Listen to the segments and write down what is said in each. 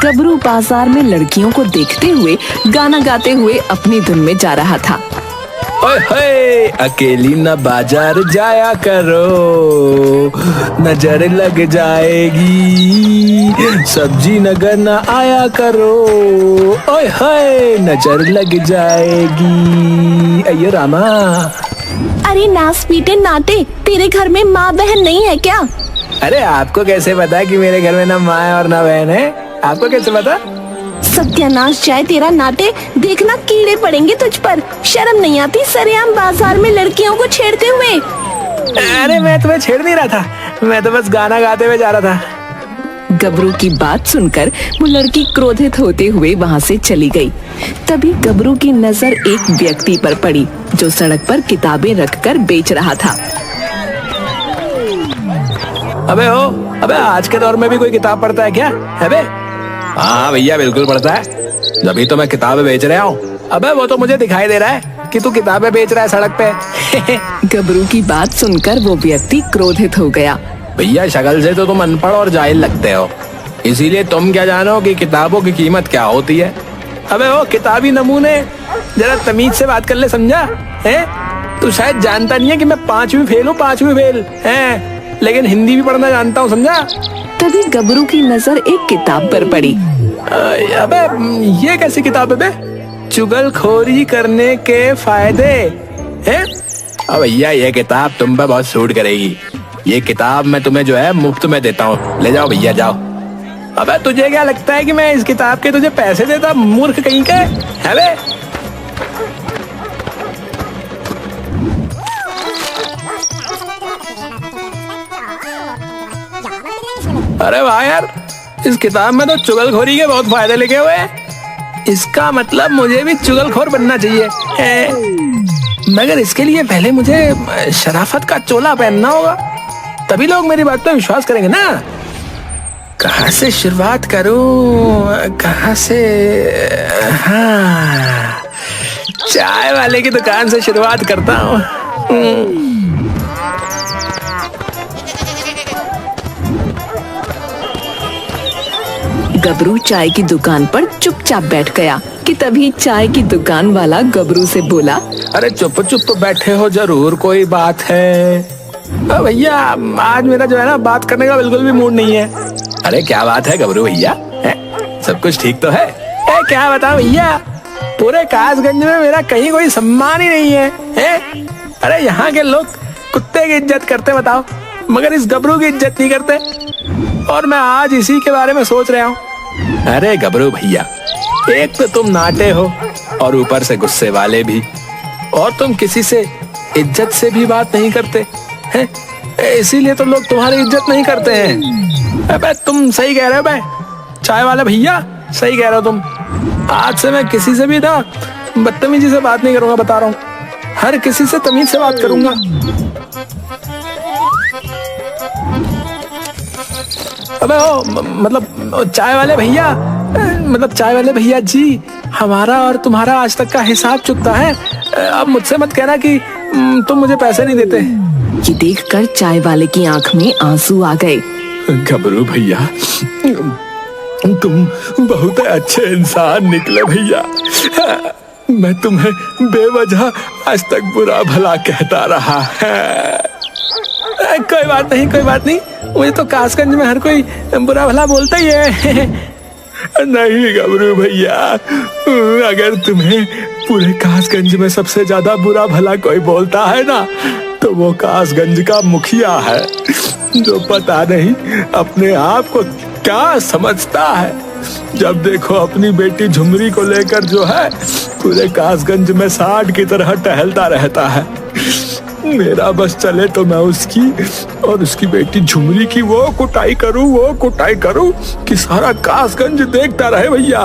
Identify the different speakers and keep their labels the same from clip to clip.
Speaker 1: गबरू बाजार में लड़कियों को देखते हुए गाना गाते हुए अपनी धुन में जा रहा था।
Speaker 2: ओए होए, अकेली न बाजार जाया करो, नजर लग जाएगी, सब्जी नगर न आया करो, ओए होए नजर लग जाएगी। अये रामा।
Speaker 1: अरे नास पीटे नाटे, तेरे घर में माँ बहन नहीं है क्या?
Speaker 2: अरे आपको कैसे पता कि मेरे घर में ना माँ है और ना बहन है? आपको कैसे पता?
Speaker 1: सत्यानाश जाए तेरा नाटे, देखना कीड़े पड़ेंगे तुझ पर। शर्म नहीं आती सरेआम बाजार में लड़कियों को छेड़ते हुए?
Speaker 2: अरे मैं तुम्हें छेड़ नहीं रहा था, मैं तो बस गाना गाते हुए जा रहा था।
Speaker 1: गबरू की बात सुनकर वो लड़की क्रोधित होते हुए वहाँ से चली गई। तभी गबरू की नजर एक व्यक्ति पर पड़ी जो सड़क पर किताबें रखकर बेच रहा था।
Speaker 2: अबे आज के दौर में भी कोई किताब पढ़ता है क्या? अबे हाँ भैया बिल्कुल पढ़ता है, जब तो मैं किताबें बेच रहा हूँ। अबे वो तो मुझे दिखाई दे रहा है कि तू किताबें बेच रहा है सड़क पे।
Speaker 1: गबरू की बात सुनकर वो व्यक्ति क्रोधित हो गया।
Speaker 2: भैया शक्ल से तो तुम अनपढ़ और जाहिल लगते हो, इसीलिए तुम क्या जानो कि किताबों की कीमत क्या होती है। अबे वो किताबी नमूने, जरा तमीज से बात कर ले, समझा है? तू शायद जानता नहीं है कि मैं 5वीं फेल हूँ, 5वीं फेल है, लेकिन हिंदी भी पढ़ना जानता हूँ, समझा?
Speaker 1: तभी गबरू की नजर एक किताब पर पड़ी।
Speaker 2: अबे ये कैसी किताब है बे? चुगलखोरी करने के फायदे हैं? अब भैया ये किताब तुम पे बहुत सूट करेगी। ये किताब मैं तुम्हें जो है मुफ्त में देता हूँ, ले जाओ भैया जाओ। अबे तुझे क्या लगता है कि मैं इस किताब के तुझे पैसे देता, मूर्ख कहीं के? है बे? अरे वाह यार, इस किताब में तो चुगलखोरी के बहुत फायदे लिखे हुए हैं। इसका मतलब मुझे भी चुगलखोर बनना चाहिए है। मगर इसके लिए पहले मुझे शराफत का चोला पहनना होगा, तभी लोग मेरी बात पर विश्वास करेंगे ना। कहाँ से शुरुआत करूं, कहाँ से? हाँ, चाय वाले की दुकान से शुरुआत करता हूँ।
Speaker 1: गबरू चाय की दुकान पर चुपचाप बैठ गया कि तभी चाय की दुकान वाला गबरू से बोला,
Speaker 2: अरे चुप चुप बैठे हो, जरूर कोई बात है। भैया आज मेरा जो है ना बात करने का बिल्कुल भी मूड नहीं है। अरे क्या बात है गबरू भैया, सब कुछ ठीक तो है? क्या बताओ भैया, पूरे कासगंज में मेरा कहीं कोई सम्मान ही नहीं है? अरे यहाँ के लोग कुत्ते की इज्जत करते बताओ, मगर इस गबरू की इज्जत नहीं करते, और मैं आज इसी के बारे में सोच रहा हूँ। अरे गबरू भैया, एक तो तुम नाटे हो और ऊपर से गुस्से वाले भी, और तुम किसी से इज्जत से भी बात नहीं करते हैं, इसीलिए तो लोग तुम्हारी इज्जत नहीं करते हैं। अबे तुम सही कह रहे हो बे, चाय वाले भैया सही कह रहे हो तुम। आज से मैं किसी से भी ना बदतमीजी से बात नहीं करूंगा, बता रहा हूँ, हर किसी से तमीज से बात करूंगा। अबे ओ मतलब चाय वाले भैया, मतलब चाय वाले भैया जी, हमारा और तुम्हारा आज तक का हिसाब चुकता है। अब मुझसे मत कहना कि तुम मुझे पैसे नहीं देते।
Speaker 1: ये देखकर चाय वाले की आंख में आंसू आ गए।
Speaker 2: गबरू भैया, तुम बहुत अच्छे इंसान निकले भैया। मैं तुम्हें बेवजह आज तक बुरा भला कहता रहा है। कोई बात नहीं, कोई बात नहीं, मुझे तो कासगंज में हर कोई बुरा भला बोलता ही है। नहीं गबरू भैया, अगर तुम्हें पूरे कासगंज में सबसे ज्यादा बुरा भला कोई बोलता है ना, तो वो कासगंज का मुखिया है, जो पता नहीं अपने आप को क्या समझता है। जब देखो अपनी बेटी झुमरी को लेकर जो है पूरे कासगंज में सांड की तरह टहलता रहता है। मेरा बस चले तो मैं उसकी और उसकी बेटी झुमरी की वो कुटाई करूं कि सारा कासगंज देखता रहे भैया।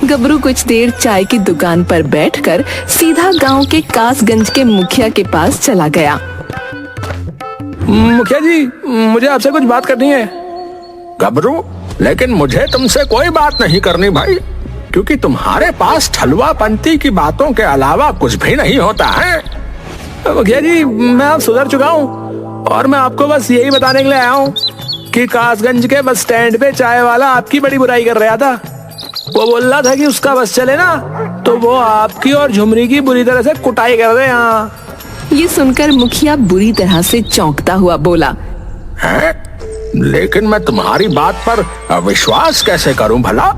Speaker 1: गबरू कुछ देर चाय की दुकान पर बैठकर सीधा गांव के कासगंज के मुखिया के पास चला गया।
Speaker 2: मुखिया जी, मुझे आपसे कुछ बात करनी है। गबरू, लेकिन मुझे तुमसे कोई बात नहीं करनी भाई, क्योंकि तुम्हारे पास ठलुआपंती की बातों के अलावा कुछ भी नहीं होता है। मुखिया जी, मैं अब सुधर चुका हूँ और मैं आपको बस यही बताने के लिए आया हूँ कि कासगंज के बस स्टैंड पे चाय वाला आपकी बड़ी बुराई कर रहा था। वो बोल रहा था कि उसका बस चले ना तो वो आपकी और झुमरी की बुरी तरह से कुटाई कर रहे हैं।
Speaker 1: ये सुनकर मुखिया बुरी तरह से चौंकता हुआ बोला,
Speaker 2: है? लेकिन मैं तुम्हारी बात पर विश्वास कैसे करूं भला?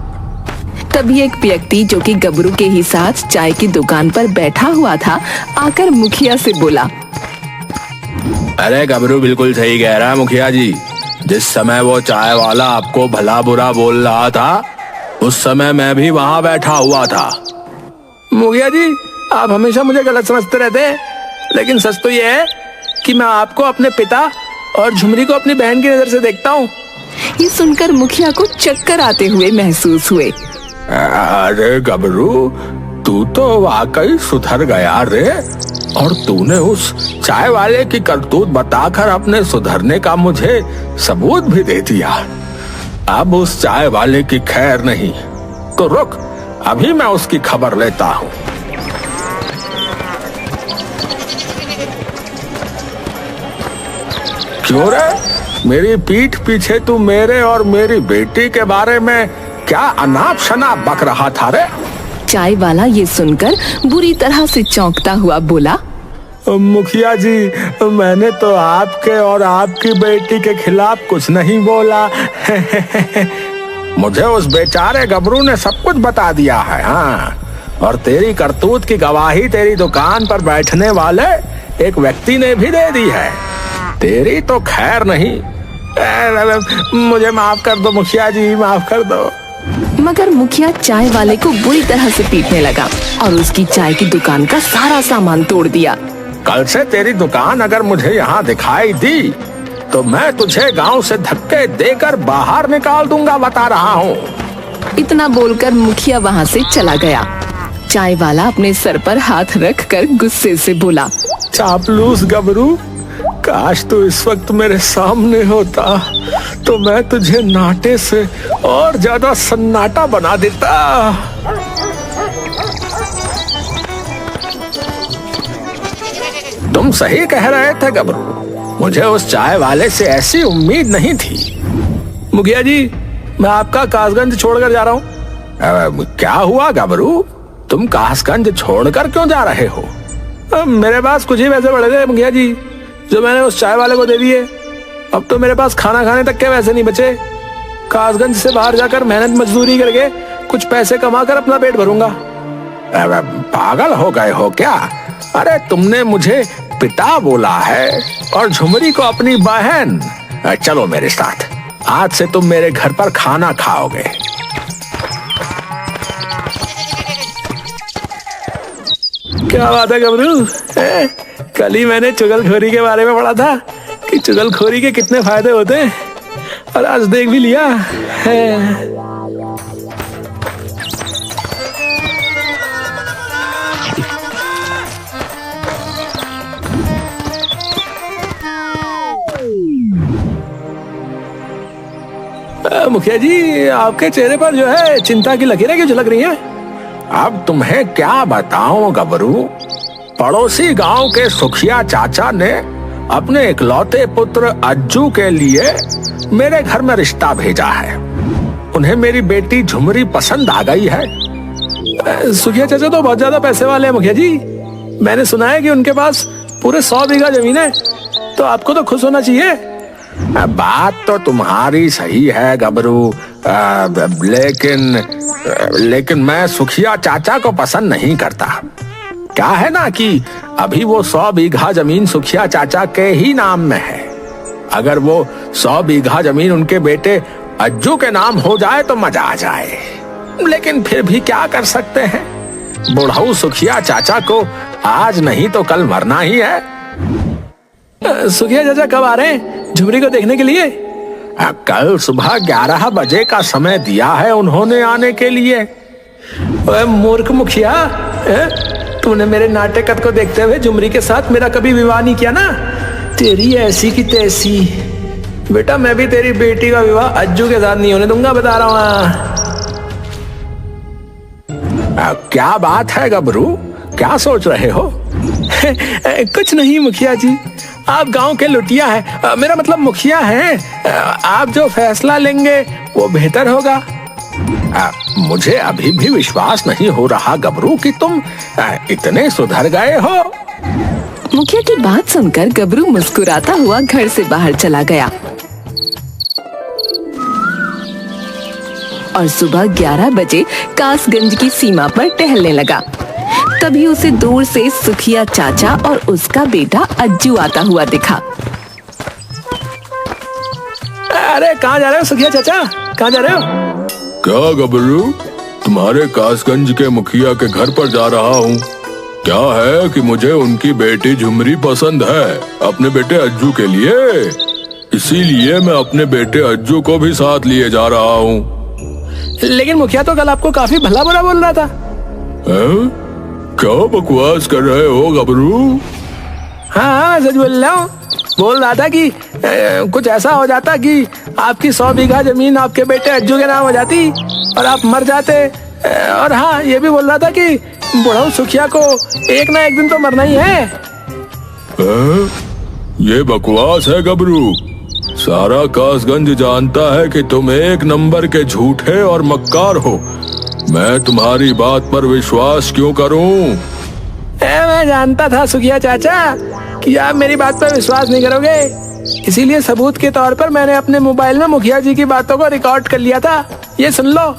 Speaker 1: तभी एक व्यक्ति जो कि गबरू के ही साथ चाय की दुकान पर बैठा हुआ था आकर मुखिया से बोला,
Speaker 2: अरे गबरू बिल्कुल सही कह रहा है मुखिया जी। जिस समय वो चाय वाला आपको भला बुरा बोल रहा था उस समय मैं भी वहां बैठा हुआ था। मुखिया जी आप हमेशा मुझे गलत समझते रहते हैं, लेकिन सच तो ये है कि मैं आपको अपने पिता और झुमरी को अपनी बहन की नजर से देखता हूँ।
Speaker 1: ये सुनकर मुखिया को चक्कर आते हुए महसूस हुए।
Speaker 2: अरे गबरू तू तो वाकई सुधर गया रे, और तूने उस चाय वाले की करतूत बताकर अपने सुधरने का मुझे सबूत भी दे दिया। अब उस चाय वाले की खैर नहीं, तो रुक अभी मैं उसकी खबर लेता हूँ। क्यों रे, मेरी पीठ पीछे तू मेरे और मेरी बेटी के बारे में क्या अनाप शनाप बक रहा था रे?
Speaker 1: चाय वाला ये सुनकर बुरी तरह से चौंकता हुआ बोला,
Speaker 2: मुखिया जी मैंने तो आपके और आपकी बेटी के खिलाफ कुछ नहीं बोला। मुझे उस बेचारे गबरू ने सब कुछ बता दिया है। हाँ, और तेरी करतूत की गवाही तेरी दुकान पर बैठने वाले एक व्यक्ति ने भी दे दी है। तेरी तो खैर नहीं। मुझे माफ कर दो मुखिया जी, माफ कर दो।
Speaker 1: मगर मुखिया चाय वाले को बुरी तरह से पीटने लगा और उसकी चाय की दुकान का सारा सामान तोड़ दिया।
Speaker 2: कल से तेरी दुकान अगर मुझे यहाँ दिखाई दी तो मैं तुझे गांव से धक्के देकर बाहर निकाल दूंगा, बता रहा हूँ।
Speaker 1: इतना बोलकर मुखिया वहाँ से चला गया। चाय वाला अपने सर पर हाथ रखकर गुस्से से बोला,
Speaker 2: चापलूस गबरू, काश तू इस वक्त मेरे सामने होता तो मैं तुझे नाटे से और ज्यादा सन्नाटा बना देता। तुम सही कह रहे थे गबरू, मुझे उस चाय वाले से ऐसी उम्मीद नहीं थी। मुखिया जी मैं आपका कासगंज छोड़कर जा रहा हूँ। क्या हुआ गबरू, तुम कासगंज छोड़कर क्यों जा रहे हो? मेरे पास कुछ ही पैसे पड़े थे मुखिया जी, जो मैंने उस चाय वाले को दे दिए। अब तो मेरे पास खाना खाने तक के पैसे नहीं बचे। कासगंज से बाहर जाकर मेहनत मजदूरी करके कुछ पैसे कमा कर अपना पेट भरूंगा। पागल हो गए हो क्या? अरे तुमने मुझे पिता बोला है और झुमरी को अपनी बहन। चलो मेरे साथ, आज से तुम मेरे घर पर खाना खाओगे। क्या बात है गबरू, कल ही मैंने चुगलखोरी के बारे में पढ़ा था कि चुगलखोरी के कितने फायदे होते हैं, और आज देख भी लिया है। मुखिया जी आपके चेहरे पर जो है चिंता की लकीरें क्यों झलक रही हैं? अब तुम्हें क्या बताऊं गबरू, पड़ोसी गांव के सुखिया चाचा ने अपने इकलौते पुत्र अज्जू के लिए मेरे घर में रिश्ता भेजा है। उन्हें मेरी बेटी झुमरी पसंद आ गई है। सुखिया चाचा तो बहुत ज्यादा पैसे वाले हैं मुखिया जी। मैंने सुना है कि उनके पास पूरे 100 बीघा जमीन है, तो आपको तो खुश होना चाहिए। बात तो तुम्हारी सही है गबरू, लेकिन मैं सुखिया चाचा को पसंद नहीं करता। क्या है ना कि अभी वो 100 बीघा जमीन सुखिया चाचा के ही नाम में है। अगर वो 100 बीघा जमीन उनके बेटे अज्जू के नाम हो जाए तो मजा आ जाए, लेकिन फिर भी क्या कर सकते हैं, बुढ़ऊ सुखिया चाचा को आज नहीं तो कल मरना ही है। सुखिया चाचा कब आ रहे हैं झुमरी को देखने के लिए? कल सुबह 11 बजे का समय दिया है उन्होंने आने के लिए। मूर्ख मुखिया, तूने मेरे नाटक को देखते हुए झुमरी के साथ मेरा कभी विवाह नहीं किया ना? तेरी ऐसी की तैसी। बेटा मैं भी तेरी बेटी का विवाह अज्जू के साथ नहीं होने दूंगा, बता रहा हूँ। क्या बात है गबरू, क्या सोच रहे हो? कुछ नहीं मुखिया जी, आप गांव के लुटिया हैं, मेरा मतलब मुखिया हैं। आप जो फैसला लेंगे वो बेहतर होगा। मुझे अभी भी विश्वास नहीं हो रहा गबरू कि तुम इतने सुधर गए हो।
Speaker 1: मुखिया की बात सुनकर गबरू मुस्कुराता हुआ घर से बाहर चला गया और सुबह 11 बजे कासगंज की सीमा पर टहलने लगा। तभी उसे दूर से सुखिया चाचा और उसका बेटा अज्जू आता हुआ दिखा।
Speaker 2: अरे कहाँ जा रहे हो सुखिया चाचा, कहाँ जा रहे हो?
Speaker 3: क्या गबरू, तुम्हारे कासगंज के मुखिया के घर पर जा रहा हूँ। क्या है कि मुझे उनकी बेटी झुमरी पसंद है अपने बेटे अज्जू के लिए, इसीलिए मैं अपने बेटे अज्जू को भी साथ लिए जा रहा हूँ।
Speaker 2: लेकिन मुखिया तो कल आपको काफी भला बुरा बोल रहा था।
Speaker 3: क्या बकवास कर रहे हो गबरू?
Speaker 2: हाँ सच बोल रहा हूँ। बोल रहा था कि कुछ ऐसा हो जाता कि आपकी 100 बीघा जमीन आपके बेटे अज्जू के नाम हो जाती और आप मर जाते। और हाँ ये भी बोल रहा था कि बुढ़ऊ सुखिया को एक ना एक दिन तो मरना ही है।
Speaker 3: ये बकवास है गबरू। सारा कासगंज जानता है कि तुम एक नंबर के झूठे और मक्कार हो। मैं तुम्हारी बात पर विश्वास क्यों करूं?
Speaker 2: मैं जानता था सुखिया चाचा कि आप मेरी बात पर विश्वास नहीं करोगे, इसीलिए सबूत के तौर पर मैंने अपने मोबाइल में मुखिया जी की बातों को रिकॉर्ड कर लिया था। ये सुन लो,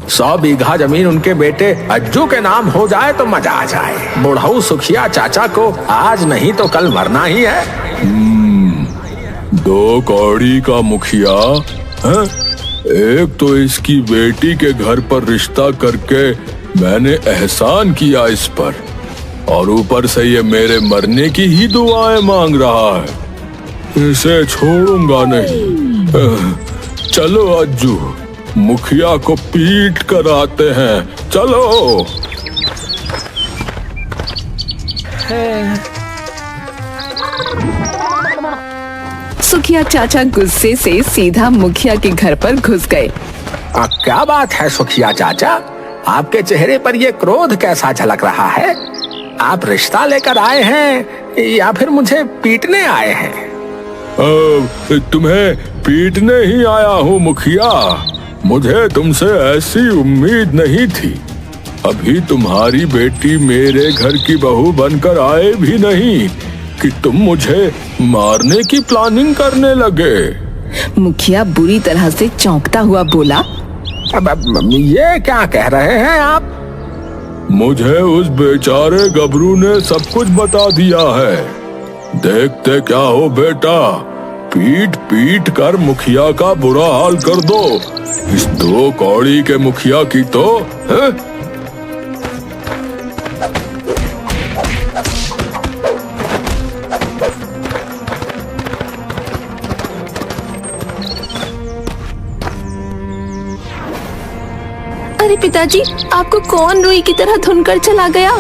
Speaker 2: 100 बीघा जमीन उनके बेटे अज्जू के नाम हो जाए तो मजा आ जाए। बुढ़ऊ सुखिया चाचा को आज नहीं तो कल मरना ही है।
Speaker 3: 2 कौड़ी का मुखिया है? एक तो इसकी बेटी के घर पर रिश्ता करके मैंने एहसान किया इस पर, और ऊपर से ये मेरे मरने की ही दुआएं मांग रहा है। इसे छोड़ूंगा नहीं। चलो अज्जू, मुखिया को पीट कर आते हैं, चलो।
Speaker 1: सुखिया चाचा गुस्से से सीधा मुखिया के घर पर घुस गए।
Speaker 2: क्या बात है सुखिया चाचा, आपके चेहरे पर ये क्रोध कैसा झलक रहा है? आप रिश्ता लेकर आए हैं या फिर मुझे पीटने आए हैं?
Speaker 3: तुम्हें पीटने ही आया हूँ मुखिया। मुझे तुमसे ऐसी उम्मीद नहीं थी। अभी तुम्हारी बेटी मेरे घर की बहू बनकर आए भी नहीं कि तुम मुझे मारने की प्लानिंग करने लगे।
Speaker 1: मुखिया बुरी तरह से चौंकता हुआ बोला,
Speaker 2: अब ये क्या कह रहे हैं आप?
Speaker 3: मुझे उस बेचारे गबरू ने सब कुछ बता दिया है। देखते क्या हो बेटा, पीट पीट कर मुखिया का बुरा हाल कर दो। इस 2 कौड़ी के मुखिया की तो है?
Speaker 1: अरे पिताजी, आपको कौन रुई की तरह धुनकर चला गया?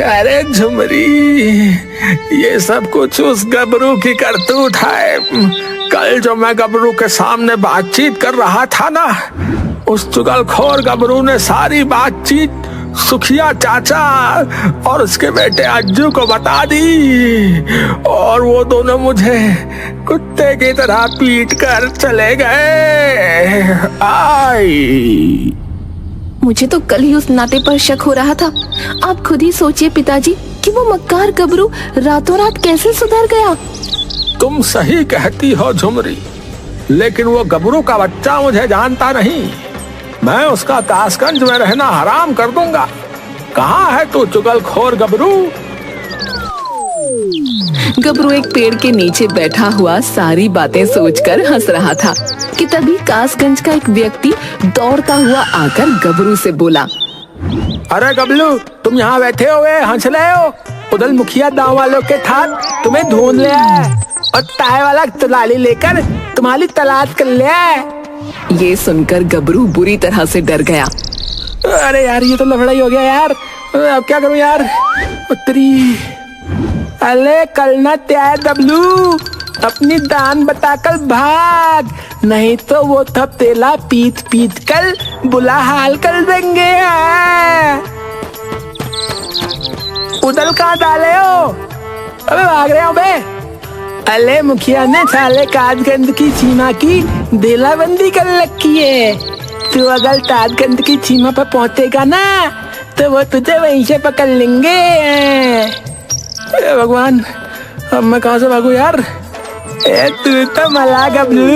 Speaker 2: अरे झुमरी, ये सब कुछ उस गबरू की करतूत है। कल जो मैं गबरू के सामने बातचीत कर रहा था ना, उस चुगलखोर गबरू ने सारी बातचीत सुखिया चाचा और उसके बेटे अज्जू को बता दी, और वो दोनों मुझे कुत्ते की तरह पीट कर चले गए। आई
Speaker 1: मुझे तो कल ही उस नाते पर शक हो रहा था। आप खुद ही सोचिए पिताजी कि वो मक्कार गबरू रातों रात कैसे सुधर गया।
Speaker 2: तुम सही कहती हो झुमरी, लेकिन वो गबरू का बच्चा मुझे जानता नहीं। मैं उसका कासगंज में रहना हराम कर दूंगा। कहाँ है तू चुगलखोर गबरू?
Speaker 1: गबरू एक पेड़ के नीचे बैठा हुआ सारी बातें सोचकर हंस रहा था कि तभी कासगंज का एक व्यक्ति दौड़ता हुआ आकर गबरू से बोला,
Speaker 2: अरे गबलू, तुम यहाँ बैठे हुए हंस रहे हो? उधर मुखिया दाव वालों के ठाट तुम्हें ढूंढ ले आए और ताए वाला तलाली लेकर तुम्हारी तलाश कर ले आए।
Speaker 1: ये सुनकर गबरू बुरी तरह से डर गया।
Speaker 2: अरे यार, ये तो लफड़ाई हो गया यार। अब क्या करूं यार? उत्तरी, अरे कल ना त्यार गबलू, अपनी दान बताकर भाग, नहीं तो वो थपेला पीट पीट कर बुरा हाल कर देंगे। उधर कहाँ डाले हो? अबे भाग रहे हो बे। अले मुखिया ने साले ताजगंज की सीमा की देलाबंदी कर रखी है। तू अगर ताजगंज की सीमा पर पहुंचेगा ना तो वो तुझे वहीं से पकड़ लेंगे। भगवान, अब मैं कहाँ से भागू यार। तू तो मला गबलू,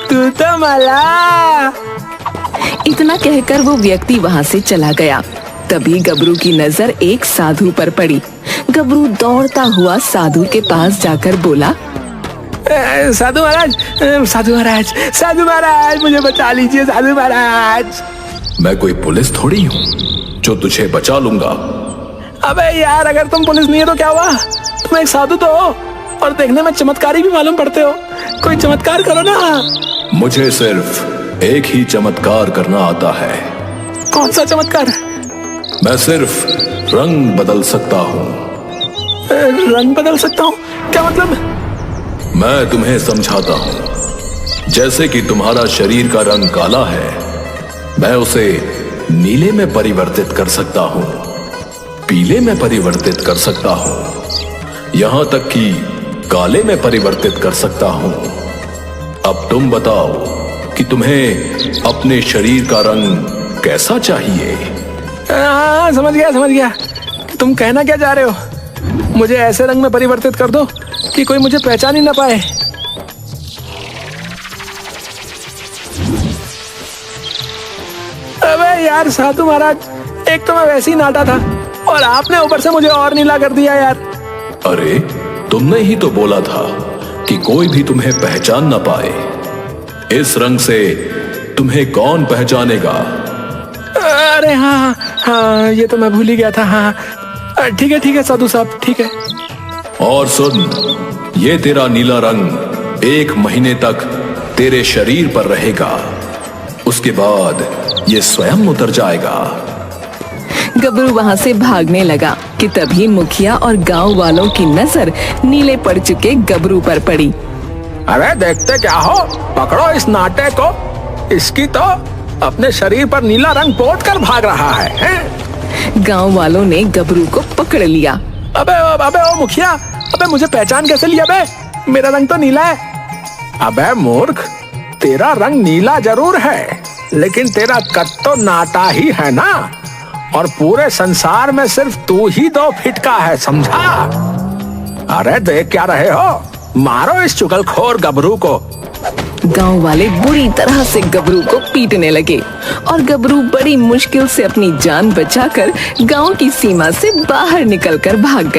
Speaker 2: तू तो मला।
Speaker 1: इतना कहकर वो व्यक्ति वहां से चला गया। तभी गबरू की नजर एक साधु पर पड़ी। गबरू दौड़ता हुआ साधु के पास जाकर बोला,
Speaker 2: साधु महाराज, साधु महाराज, साधु महाराज, मुझे बचा लीजिए साधु महाराज।
Speaker 3: मैं कोई पुलिस थोड़ी हूँ जो तुझे बचा लूंगा।
Speaker 2: अबे यार, अगर तुम पुलिस नहीं है तो क्या हुआ? तुम एक साधु तो हो और देखने में चमत्कारी भी मालूम पड़ते हो। कोई चमत्कार करो ना।
Speaker 3: मुझे सिर्फ एक ही चमत्कार करना आता है।
Speaker 2: कौन सा चमत्कार?
Speaker 3: मैं सिर्फ रंग बदल सकता हूँ।
Speaker 2: रंग बदल सकता हूँ? क्या मतलब?
Speaker 3: मैं तुम्हें समझाता हूँ। जैसे कि तुम्हारा शरीर का रंग काला है, मैं उसे नीले में परिवर्तित कर सकता हूँ, पीले में परिवर्तित कर सकता हूँ, यहाँ तक कि काले में परिवर्तित कर सकता हूँ। अब तुम बताओ कि तुम्हें अपने शरीर का रंग कैसा चाहिए?
Speaker 2: समझ गया। तुम कहना क्या चाह रहे हो? मुझे ऐसे रंग में परिवर्तित कर दो कि कोई मुझे पहचान ही ना पाए। अबे यार साधु महाराज, एक तो मैं वैसे ही नाटा था और आपने ऊपर से मुझे और नीला कर दिया यार।
Speaker 3: अरे, तुमने ही तो बोला था कि कोई भी तुम्हें पहचान ना पाए। इस रंग से तुम्हें कौन पहचानेगा?
Speaker 2: अरे हाँ, ये तो मैं भूल ही गया था। हाँ, ठीक है साधु साहब, ठीक है।
Speaker 3: और सुन, ये तेरा नीला रंग 1 महीने तक तेरे शरीर पर रहेगा। उसके बाद ये स्वयं उतर जाएगा।
Speaker 1: गबरू वहां से भागने लगा कि तभी मुखिया और गांव वालों की नजर नीले पड़ चुके गबरू पर पड़ी।
Speaker 2: अरे देखते क्या हो, पकड़ो इस नाटे को। इसकी तो अपने शरीर पर नीला रंग पोत कर भाग रहा है।
Speaker 1: गांव वालों ने गबरू को पकड़ लिया।
Speaker 2: अबे ओ मुखिया, अबे मुझे पहचान कैसे लिया बे? मेरा रंग तो नीला है। अबे मूर्ख, तेरा रंग नीला जरूर है, लेकिन तेरा कद तो नाटा ही है ना। और पूरे संसार में सिर्फ तू ही 2 फीट का है, समझा? अरे देख क्या रहे हो, मारो इस चुगलखोर गबरू को।
Speaker 1: गांव वाले बुरी तरह से गबरू को पीटने लगे और गबरू बड़ी मुश्किल से अपनी जान बचाकर गांव की सीमा से बाहर निकलकर भाग गया।